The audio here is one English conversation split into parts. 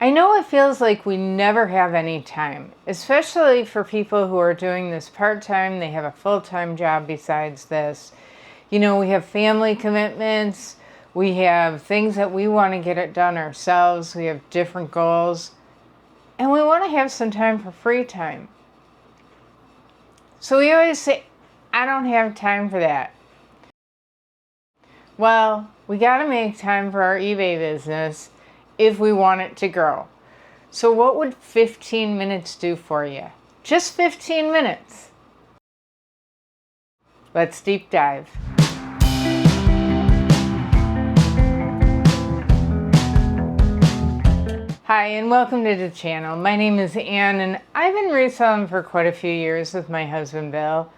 I know it feels like we never have any time, especially for people who are doing this part-time. They have a full-time job besides this. You know, we have family commitments. We have things that we want to get it done ourselves. We have different goals. And we want to have some time for free time. So we always say, I don't have time for that. Well, we got to make time for our eBay business if we want it to grow. So what would 15 minutes do for you? Just 15 minutes. Let's deep dive. Hi, and welcome to the channel. My name is Ann, and I've been reselling for quite a few years with my husband, Bill.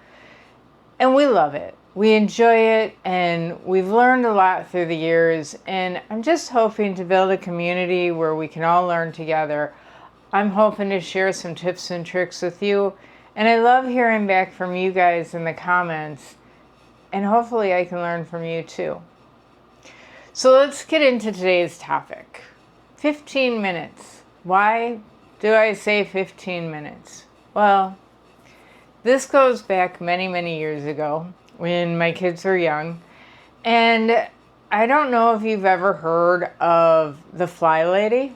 And we love it. We enjoy it, and we've learned a lot through the years, and I'm just hoping to build a community where we can all learn together. I'm hoping to share some tips and tricks with you, and I love hearing back from you guys in the comments, and hopefully I can learn from you too. So let's get into today's topic. 15 minutes. Why do I say 15 minutes? Well, this goes back many, many years ago when my kids were young. And I don't know if you've ever heard of the FlyLady.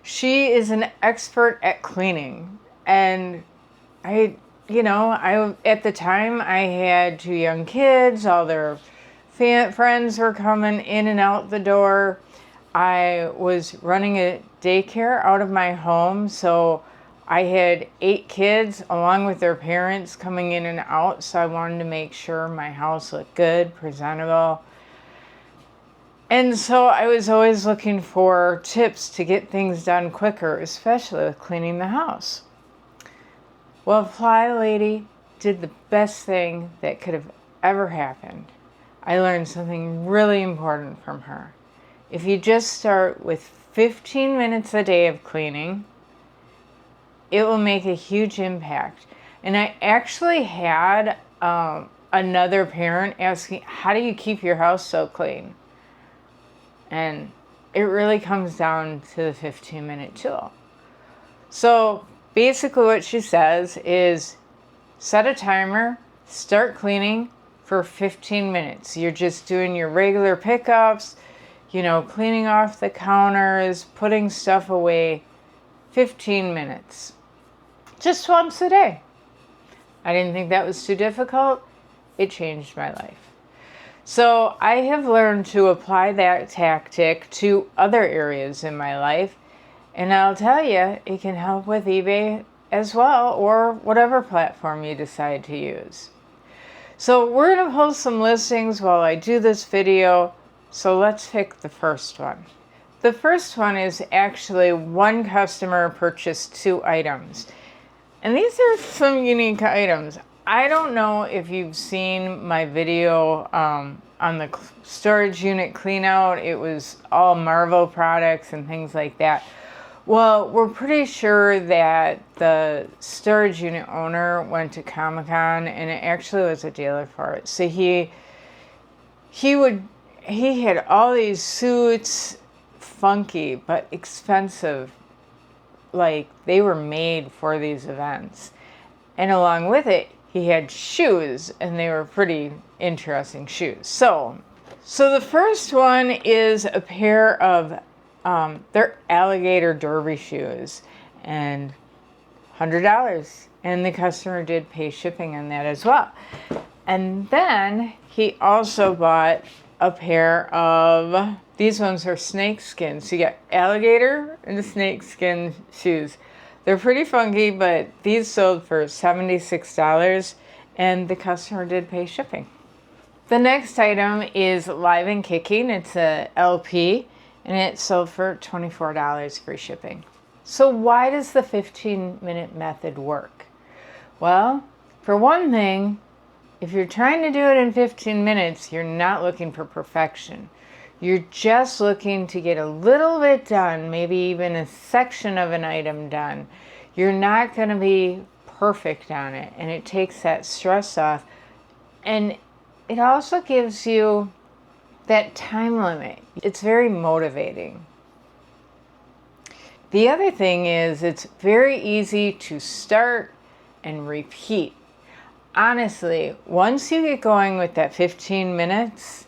She is an expert at cleaning. And at the time I had two young kids, all their friends were coming in and out the door. I was running a daycare out of my home, so I had 8 kids along with their parents coming in and out, so I wanted to make sure my house looked good, presentable. And so I was always looking for tips to get things done quicker, especially with cleaning the house. Well, FlyLady did the best thing that could have ever happened. I learned something really important from her. If you just start with 15 minutes a day of cleaning, it will make a huge impact. And I actually had another parent asking, how do you keep your house so clean? And it really comes down to the 15-minute tool. So basically what she says is set a timer, start cleaning for 15 minutes. You're just doing your regular pickups, cleaning off the counters, putting stuff away. 15 minutes. Just once a day. I didn't think that was too difficult. It changed my life. So I have learned to apply that tactic to other areas in my life. And I'll tell you, it can help with eBay as well, or whatever platform you decide to use. So we're going to post some listings while I do this video. So let's pick the first one. The first one is actually one customer purchased 2 items. And these are some unique items. I don't know if you've seen my video on the storage unit clean out. It was all Marvel products and things like that. Well, we're pretty sure that the storage unit owner went to Comic-Con, and it actually was a dealer for it. So he had all these suits, funky but expensive, like they were made for these events. And along with it, he had shoes, and they were pretty interesting shoes. So the first one is a pair of they're alligator derby shoes, and $100. And the customer did pay shipping on that as well. And then he also bought a pair of, these ones are snake skin. So you got alligator and the snake skin shoes. They're pretty funky, but these sold for $76, and the customer did pay shipping. The next item is Live and Kicking. It's a LP, and it sold for $24 free shipping. So why does the 15-minute method work? Well, for one thing, if you're trying to do it in 15 minutes, you're not looking for perfection. You're just looking to get a little bit done, maybe even a section of an item done. You're not going to be perfect on it, and it takes that stress off. And it also gives you that time limit. It's very motivating. The other thing is it's very easy to start and repeat. Honestly, once you get going with that 15 minutes,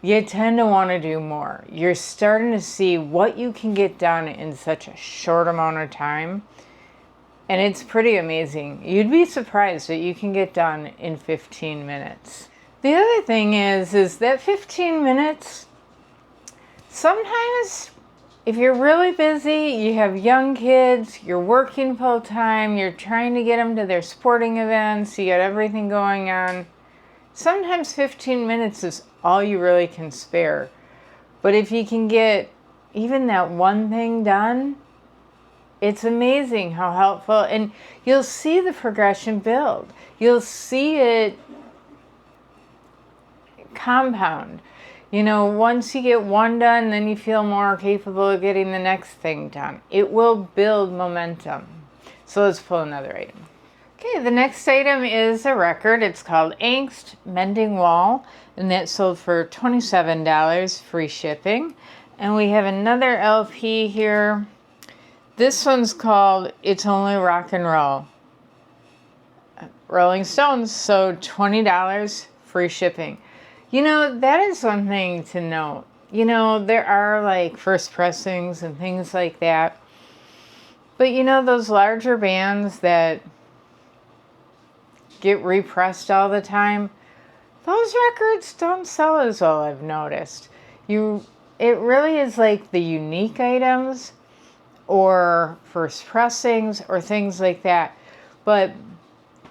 you tend to want to do more. You're starting to see what you can get done in such a short amount of time. And it's pretty amazing. You'd be surprised what you can get done in 15 minutes. The other thing is that 15 minutes, sometimes if you're really busy, you have young kids, you're working full time, you're trying to get them to their sporting events, you got everything going on, sometimes 15 minutes is all you really can spare. But if you can get even that one thing done, it's amazing how helpful, and you'll see the progression build. You'll see it compound. You know, once you get one done, then you feel more capable of getting the next thing done. It will build momentum. So let's pull another item. Okay, the next item is a record. It's called Angst Mending Wall, and that sold for $27, free shipping. And we have another LP here. This one's called It's Only Rock and Roll. Rolling Stones, so $20, free shipping. You know, that is one thing to note. You know, there are like first pressings and things like that. But you know, those larger bands that get repressed all the time, those records don't sell as well, I've noticed. It really is like the unique items or first pressings or things like that. But,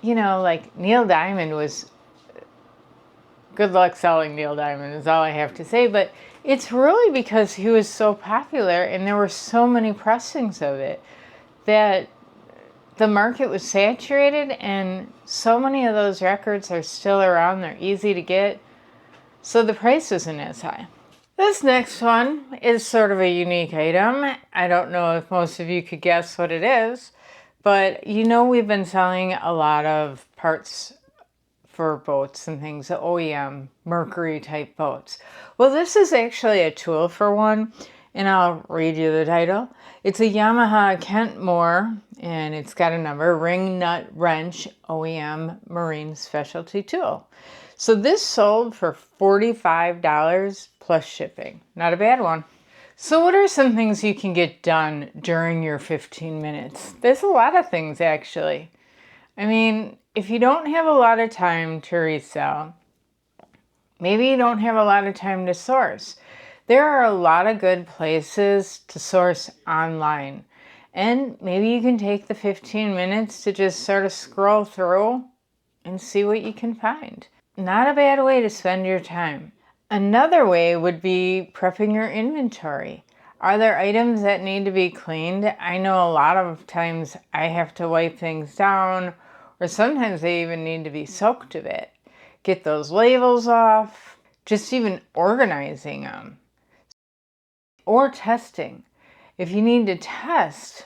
you know, like Neil Diamond was, good luck selling Neil Diamond is all I have to say. But it's really because he was so popular and there were so many pressings of it that the market was saturated, and so many of those records are still around. They're easy to get, so the price isn't as high. This next one is sort of a unique item. I don't know if most of you could guess what it is, but you know we've been selling a lot of parts for boats and things, the OEM Mercury type boats. Well, this is actually a tool for one, and I'll read you the title. It's a Yamaha Kentmore, and it's got a number, Ring Nut Wrench OEM Marine Specialty Tool. So this sold for $45 plus shipping. Not a bad one. So what are some things you can get done during your 15 minutes? There's a lot of things, actually. I mean, if you don't have a lot of time to resell, maybe you don't have a lot of time to source. There are a lot of good places to source online. And maybe you can take the 15 minutes to just sort of scroll through and see what you can find. Not a bad way to spend your time. Another way would be prepping your inventory. Are there items that need to be cleaned? I know a lot of times I have to wipe things down, or sometimes they even need to be soaked a bit. Get those labels off, just even organizing them. Or testing. If you need to test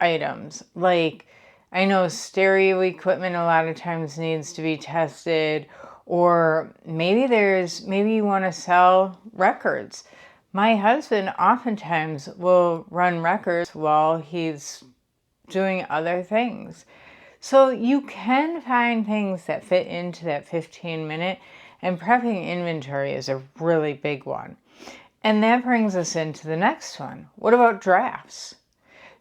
items, like I know stereo equipment a lot of times needs to be tested, or maybe you want to sell records. My husband oftentimes will run records while he's doing other things. So you can find things that fit into that 15-minute, and prepping inventory is a really big one. And that brings us into the next one. What about drafts?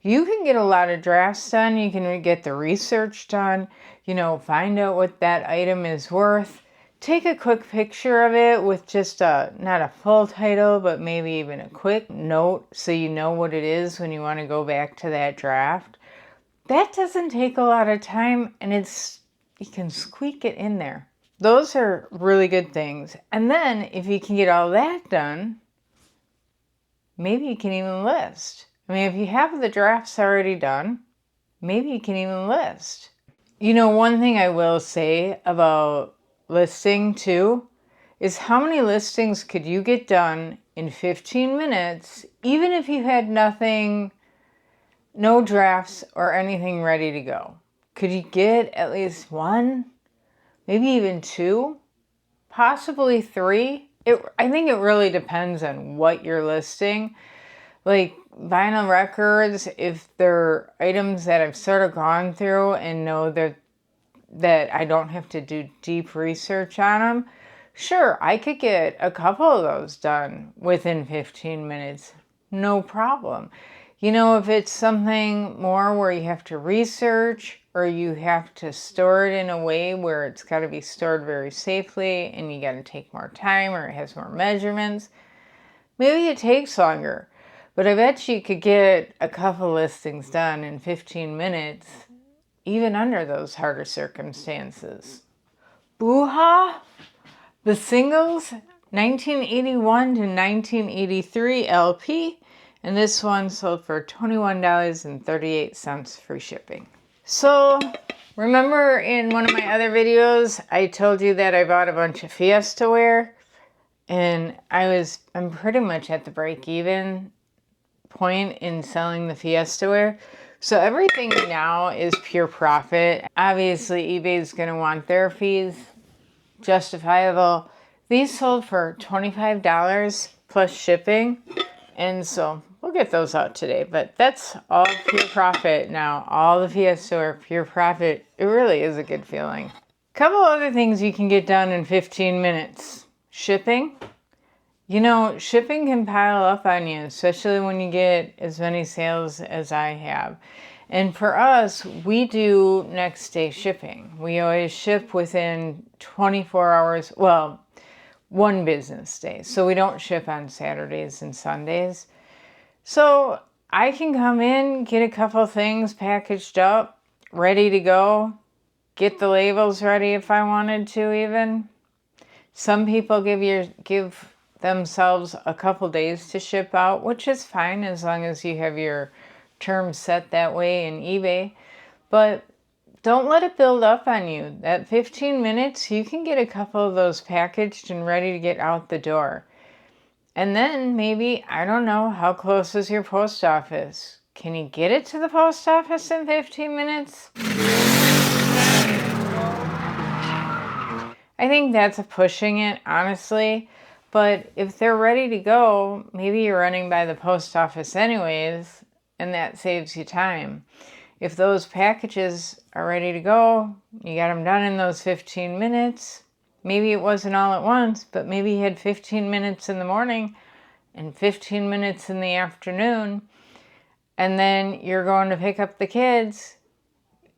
You can get a lot of drafts done. You can get the research done, you know, find out what that item is worth. Take a quick picture of it with just not a full title, but maybe even a quick note so you know what it is when you want to go back to that draft. That doesn't take a lot of time, and you can squeak it in there. Those are really good things. And then if you can get all that done, maybe you can even list. I mean, if you have the drafts already done, maybe you can even list. You know, one thing I will say about listing too is how many listings could you get done in 15 minutes, even if you had nothing, no drafts or anything ready to go? Could you get at least one, maybe even two, possibly three? I think it really depends on what you're listing. Like, vinyl records, if they're items that I've sort of gone through and know that I don't have to do deep research on them, sure, I could get a couple of those done within 15 minutes. No problem. If it's something more where you have to research or you have to store it in a way where it's got to be stored very safely and you got to take more time or it has more measurements, maybe it takes longer. But I bet you could get a couple listings done in 15 minutes, even under those harder circumstances. Boo-ha! The Singles 1981 to 1983 LP, and this one sold for $21.38 free shipping. So, remember in one of my other videos, I told you that I bought a bunch of Fiesta wear, and I'm pretty much at the break-even point in selling the Fiesta wear. So everything now is pure profit. Obviously, eBay's going to want their fees. Justifiable. These sold for $25 plus shipping, and so we'll get those out today. But that's all pure profit now. All the Fiesta are pure profit. It really is a good feeling. Couple other things you can get done in 15 minutes. Shipping. Shipping can pile up on you, especially when you get as many sales as I have. And for us, we do next day shipping. We always ship within 24 hours, well, one business day. So we don't ship on Saturdays and Sundays. So I can come in, get a couple things packaged up, ready to go, get the labels ready if I wanted to even. Some people give themselves a couple days to ship out, which is fine as long as you have your terms set that way in eBay. But don't let it build up on you. That 15 minutes, you can get a couple of those packaged and ready to get out the door. And then maybe, I don't know, how close is your post office? Can you get it to the post office in 15 minutes? I think that's pushing it, honestly. But if they're ready to go, maybe you're running by the post office anyways, and that saves you time. If those packages are ready to go, you got them done in those 15 minutes. Maybe it wasn't all at once, but maybe you had 15 minutes in the morning and 15 minutes in the afternoon, and then you're going to pick up the kids.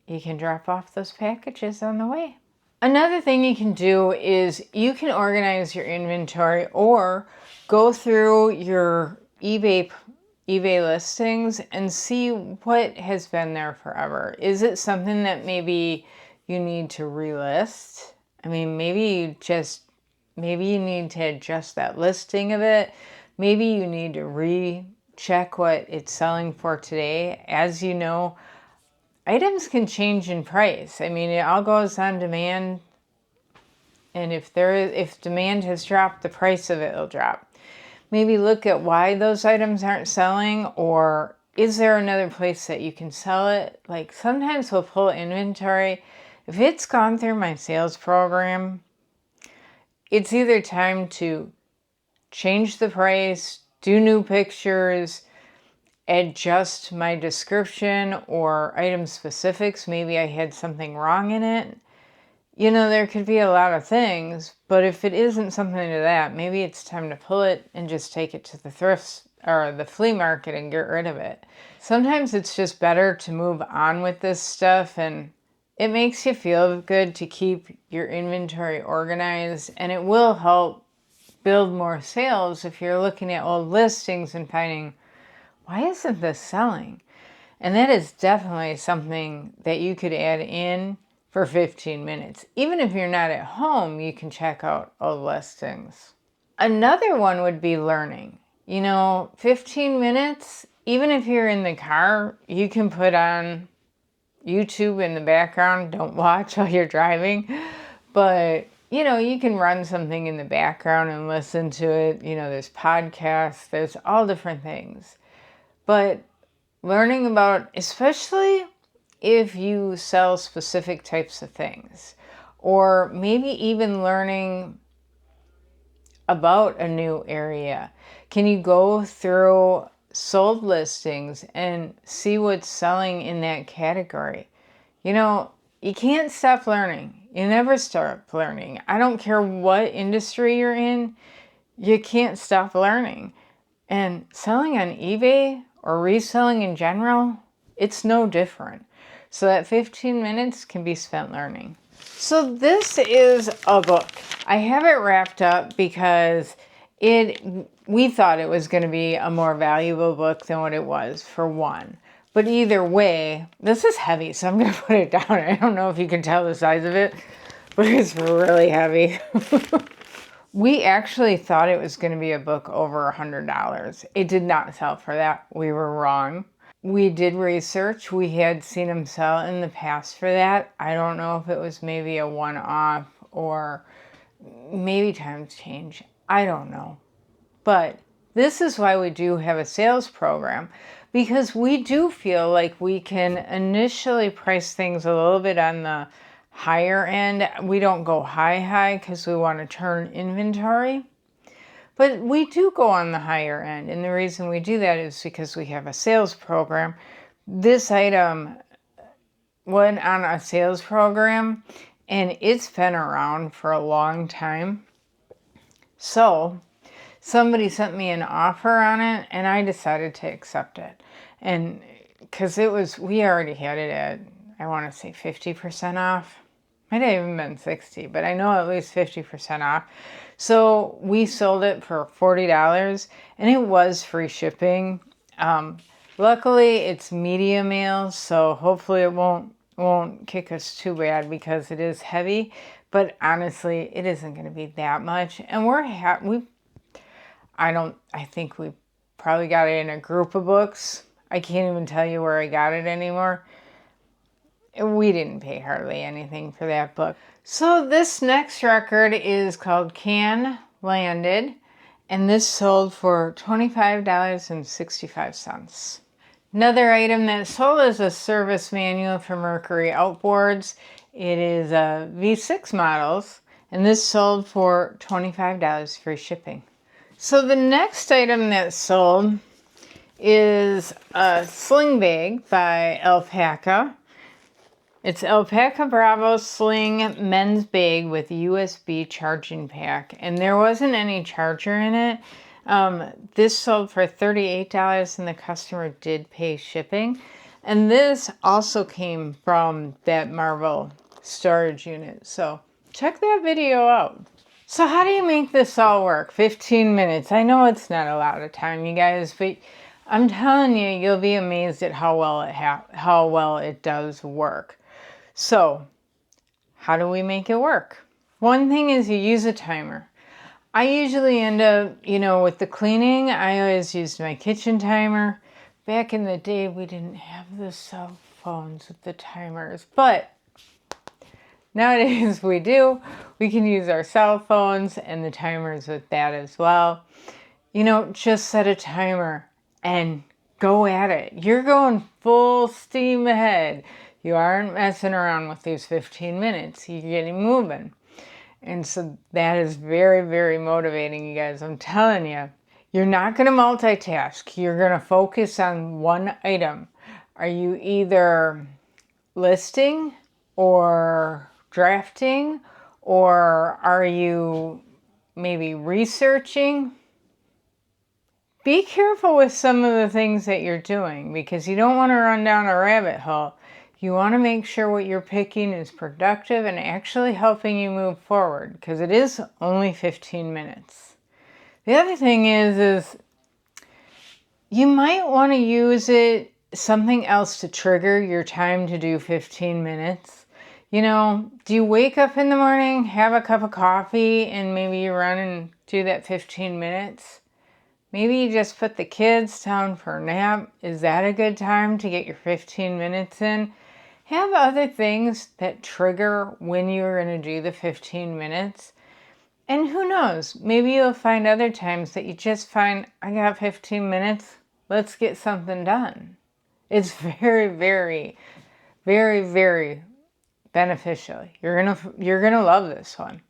You can drop off those packages on the way. Another thing you can do is you can organize your inventory or go through your eBay listings and see what has been there forever. Is it something that maybe you need to relist? I mean, maybe you need to adjust that listing a bit. Maybe you need to recheck what it's selling for today. As you know, items can change in price. I mean, it all goes on demand. And if demand has dropped, the price of it will drop. Maybe look at why those items aren't selling, or is there another place that you can sell it? Like sometimes we'll pull inventory. If it's gone through my sales program, it's either time to change the price, do new pictures, adjust my description or item specifics. Maybe I had something wrong in it. There could be a lot of things, but if it isn't something to that, maybe it's time to pull it and just take it to the thrifts or the flea market and get rid of it. Sometimes it's just better to move on with this stuff, and it makes you feel good to keep your inventory organized, and it will help build more sales if you're looking at old listings and finding, why isn't this selling? And that is definitely something that you could add in for 15 minutes. Even if you're not at home, you can check out old listings. Another one would be learning. 15 minutes, even if you're in the car, you can put on YouTube in the background. Don't watch while you're driving, but you can run something in the background and listen to it. There's podcasts, there's all different things. But learning about, especially if you sell specific types of things, or maybe even learning about a new area. Can you go through sold listings and see what's selling in that category. You know, you can't stop learning. You never stop learning. I don't care what industry you're in, you can't stop learning. And selling on eBay or reselling in general, it's no different. So that 15 minutes can be spent learning. So this is a book. I have it wrapped up because we thought it was going to be a more valuable book than what it was, for one. But either way, this is heavy, so I'm going to put it down. I don't know if you can tell the size of it, but it's really heavy. We actually thought it was going to be a book over $100. It did not sell for that. We were wrong. We did research. We had seen them sell in the past for that. I don't know if it was maybe a one-off or maybe times change. I don't know. But this is why we do have a sales program, because we do feel like we can initially price things a little bit on the higher end. We don't go high because we want to turn inventory. But we do go on the higher end, and the reason we do that is because we have a sales program. This item went on a sales program, and it's been around for a long time. So somebody sent me an offer on it, and I decided to accept it. And because we already had it at, I want to say 50% off. Might have even been 60, but I know at least 50% off. So we sold it for $40, and it was free shipping. Luckily, it's media mail, so hopefully it won't kick us too bad because it is heavy. But honestly, it isn't going to be that much, and I think we probably got it in a group of books. I can't even tell you where I got it anymore. We didn't pay hardly anything for that book. So this next record is called Can Landed, and this sold for $25.65. Another item that sold is a service manual for Mercury Outboards. It is a V6 models, and this sold for $25 free shipping. So the next item that sold is a sling bag by Alpaca. It's Alpaca Bravo Sling Men's Bag with USB charging pack, and there wasn't any charger in it. This sold for $38, and the customer did pay shipping. And this also came from that Marvel storage unit, so check that video out. So how do you make this all work? 15 minutes. I know it's not a lot of time, you guys, but I'm telling you, you'll be amazed at how well it does work. So, how do we make it work? One thing is you use a timer. I usually end up, with the cleaning, I always used my kitchen timer. Back in the day, we didn't have the cell phones with the timers, but nowadays we do. We can use our cell phones and the timers with that as well. Just set a timer and go at it. You're going full steam ahead. You aren't messing around with these 15 minutes. You're getting moving. And so that is very, very motivating, you guys. I'm telling you, you're not going to multitask. You're going to focus on one item. Are you either listing or drafting, or are you maybe researching? Be careful with some of the things that you're doing, because you don't want to run down a rabbit hole. You want to make sure what you're picking is productive and actually helping you move forward, because it is only 15 minutes. The other thing is you might want to use something else to trigger your time to do 15 minutes. Do you wake up in the morning, have a cup of coffee, and maybe you run and do that 15 minutes? Maybe you just put the kids down for a nap. Is that a good time to get your 15 minutes in? Have other things that trigger when you're going to do the 15 minutes. And who knows, maybe you'll find other times that you just find, I got 15 minutes, let's get something done. It's very, very, very, very beneficial. You're gonna love this one.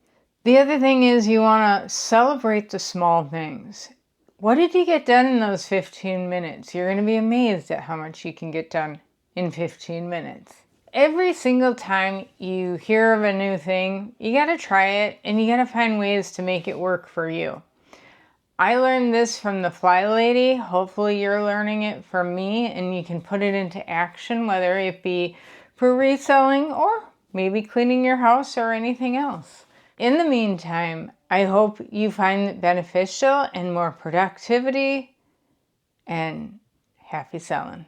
The other thing is you want to celebrate the small things. What did you get done in those 15 minutes? You're going to be amazed at how much you can get done in 15 minutes. Every single time you hear of a new thing, you got to try it and you got to find ways to make it work for you. I learned this from the FlyLady. Hopefully you're learning it from me and you can put it into action, whether it be for reselling or maybe cleaning your house or anything else. In the meantime, I hope you find it beneficial and more productivity, and happy selling.